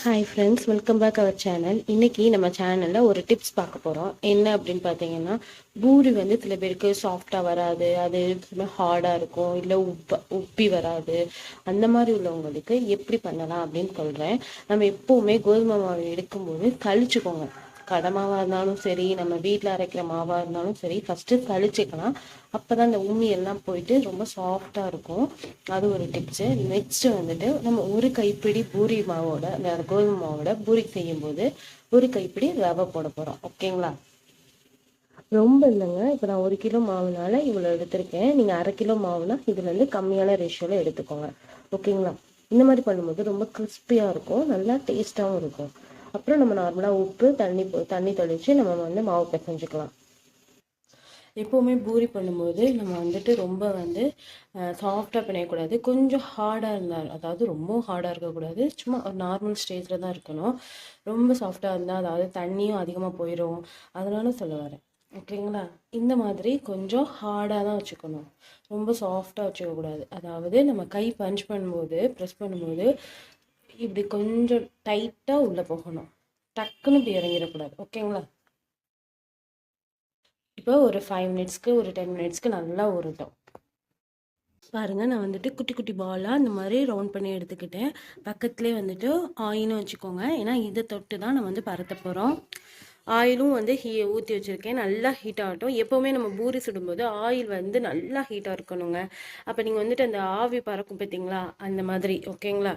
Hi friends, welcome back our channel. இன்னைக்கு நம்ம சேனலில் ஒரு டிப்ஸ் பார்க்க போகிறோம். என்ன அப்படின்னு பார்த்தீங்கன்னா, பூரி வந்து சில பேருக்கு சாஃப்டாக வராது, அது ஹார்டாக இருக்கும், இல்லை உப்பி வராது. அந்த மாதிரி உள்ளவங்களுக்கு எப்படி பண்ணலாம் அப்படின்னு சொல்கிறேன். நம்ம எப்போவுமே கோதுமை மாவு எடுக்கும்போது கழிச்சுக்கோங்க. கடை மாவாக இருந்தாலும் சரி, நம்ம வீட்டில் அரைக்கிற மாவாக இருந்தாலும் சரி, ஃபஸ்ட்டு கழிச்சிக்கலாம். அப்போ தான் இந்த உமி எல்லாம் போயிட்டு ரொம்ப சாஃப்டாக இருக்கும். அது ஒரு டிப்ஸு. நெக்ஸ்ட்டு வந்துட்டு நம்ம ஒரு கைப்பிடி பூரி மாவோட இந்த கோதுமை மாவோட பூரி செய்யும்போது ஒரு கைப்பிடி ரவை போட போகிறோம். ஓகேங்களா? ரொம்ப இல்லைங்க. இப்போ நான் 1 கிலோ மாவுனால இவ்வளோ எடுத்திருக்கேன். நீங்கள் அரை கிலோ மாவுனா இதுலேருந்து கம்மியான ரேஷியோவில் எடுத்துக்கோங்க. ஓகேங்களா? இந்த மாதிரி பண்ணும்போது ரொம்ப கிறிஸ்பியாக இருக்கும், நல்லா டேஸ்ட்டாகவும் இருக்கும். அப்புறம் நம்ம நார்மலாக உப்பு தண்ணி தெளித்து நம்ம வந்து மாவு பிசைஞ்சுக்கலாம். எப்போவுமே பூரி பண்ணும்போது நம்ம வந்துட்டு ரொம்ப வந்து சாஃப்டாக பிணையக்கூடாது. கொஞ்சம் ஹார்டாக இருந்தால், அதாவது ரொம்ப ஹார்டாக இருக்கக்கூடாது, சும்மா ஒரு நார்மல் ஸ்டேஜில் தான் இருக்கணும். ரொம்ப சாஃப்டாக இருந்தால் அதாவது தண்ணியும் அதிகமாக போயிடும், அதனால சொல்ல வரேன். ஓகேங்களா? இந்த மாதிரி கொஞ்சம் ஹார்டாக தான் வச்சுக்கணும், ரொம்ப சாஃப்டாக வச்சுக்கக்கூடாது. அதாவது நம்ம கை பஞ்ச் பண்ணும்போது, ப்ரெஸ் பண்ணும்போது இப்படி கொஞ்சம் டைட்டாக உள்ளே போகணும், டக்குன்னு இப்படி இறங்கிடக்கூடாது. ஓகேங்களா? இப்போ ஒரு 5 மினிட்ஸ்க்கு ஒரு 10 மினிட்ஸ்க்கு நல்லா உருட்டும். பாருங்கள், நான் வந்துட்டு குட்டி குட்டி பாலாக இந்த மாதிரி ரவுண்ட் பண்ணி எடுத்துக்கிட்டேன். பக்கத்துலேயே வந்துட்டு ஆயிலும் வச்சுக்கோங்க, ஏன்னா இதை தொட்டு தான் நம்ம வந்து பரத்த போகிறோம். ஆயிலும் வந்து ஊற்றி வச்சுருக்கேன், நல்லா ஹீட் ஆகட்டும். எப்போவுமே நம்ம பூரி சுடும்போது ஆயில் வந்து நல்லா ஹீட்டாக இருக்கணுங்க. அப்போ நீங்கள் வந்துட்டு அந்த ஆவி பறக்கும் பார்த்தீங்களா, அந்த மாதிரி. ஓகேங்களா?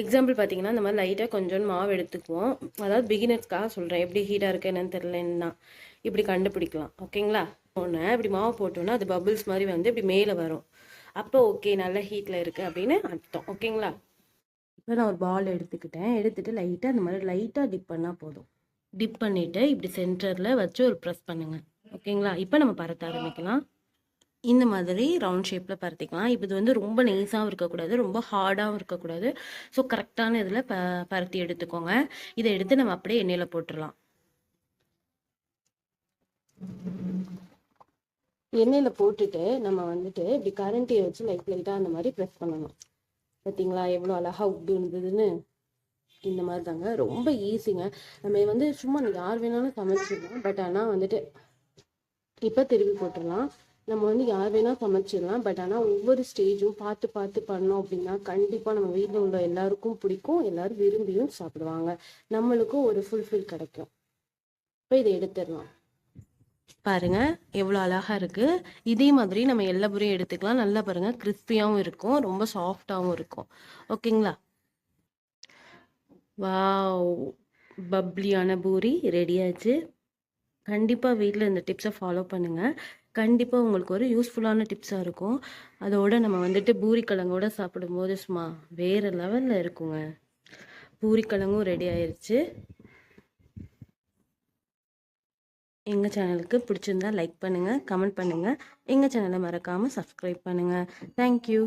எக்ஸாம்பிள் பார்த்தீங்கன்னா, இந்த மாதிரி லைட்டாக கொஞ்சம் மாவு எடுத்துக்குவோம். அதாவது பிகினர்ஸ்க்காக சொல்கிறேன், எப்படி ஹீட்டாக இருக்குது என்னன்னு தெரிலன்னா இப்படி கண்டுபிடிக்கலாம். ஓகேங்களா? ஒன்று இப்படி மாவு போட்டோன்னா அது பபிள்ஸ் மாதிரி வந்து இப்படி மேலே வரும். அப்போ ஓகே, நல்ல ஹீட்டில் இருக்குது அப்படின்னு அர்த்தம். ஓகேங்களா? இப்போ நான் ஒரு பால் எடுத்துக்கிட்டேன். எடுத்துகிட்டு லைட்டாக இந்த மாதிரி லைட்டாக டிப் பண்ணால் போதும். டிப் பண்ணிவிட்டு இப்படி சென்டரில் வச்சு ஒரு ப்ரெஸ் பண்ணுங்கள். ஓகேங்களா? இப்போ நம்ம பரத்த ஆரம்பிக்கலாம். இந்த மாதிரி ரவுண்ட் ஷேப்பில் பரத்திக்கலாம். இப்போ இது வந்து ரொம்ப நெய்ஸாகவும் இருக்கக்கூடாது, ரொம்ப ஹார்டாகவும் இருக்கக்கூடாது. ஸோ கரெக்டான இதில் பரத்தி எடுத்துக்கோங்க. இதை எடுத்து நம்ம அப்படியே எண்ணெயில் போட்டுடலாம். எண்ணெயில் போட்டுட்டு நம்ம வந்துட்டு இப்படி கரண்டியை வச்சு லைட்டாக அந்த மாதிரி ப்ரெஸ் பண்ணணும். பார்த்தீங்களா எவ்வளோ அழகாக உப்பு இருந்ததுன்னு? இந்த மாதிரி தாங்க, ரொம்ப ஈஸிங்க. நம்ம வந்து சும்மா யார் வேணாலும் சமைச்சிடலாம். பட் ஆனால் வந்துட்டு இப்போ திருப்பி போட்டுடலாம். நம்ம வந்து யார் வேணால் சமைச்சிடலாம். பட் ஆனால் ஒவ்வொரு ஸ்டேஜும் பார்த்து பார்த்து பண்ணோம் அப்படின்னா கண்டிப்பாக நம்ம வீட்டில் உள்ள எல்லாருக்கும் பிடிக்கும், எல்லாரும் விரும்பியும் சாப்பிடுவாங்க, நம்மளுக்கும் ஒரு ஃபுல்ஃபில் கிடைக்கும். இப்போ இதை எடுத்துடலாம். பாருங்க எவ்வளோ அழகா இருக்கு. இதே மாதிரி நம்ம எல்லா பூரியும் எடுத்துக்கலாம். நல்லா பாருங்க, கிறிஸ்பியாகவும் இருக்கும், ரொம்ப சாஃப்டாகவும் இருக்கும். ஓகேங்களா? வாவ், பப்ளியான பூரி ரெடி ஆச்சு. கண்டிப்பாக வீட்டில் இந்த டிப்ஸை ஃபாலோ பண்ணுங்கள். கண்டிப்பாக உங்களுக்கு ஒரு யூஸ்ஃபுல்லான டிப்ஸாக இருக்கும். அதோடு நம்ம வந்துட்டு பூரிக்கிழங்கோட சாப்பிடும்போது சும்மா வேறு லெவலில் இருக்குங்க. பூரிக்கிழங்கும் ரெடி ஆயிடுச்சு. எங்கள் சேனலுக்கு பிடிச்சிருந்தா லைக் பண்ணுங்கள், கமெண்ட் பண்ணுங்கள். எங்கள் சேனலை மறக்காமல் சப்ஸ்கிரைப் பண்ணுங்கள். தேங்க்யூ.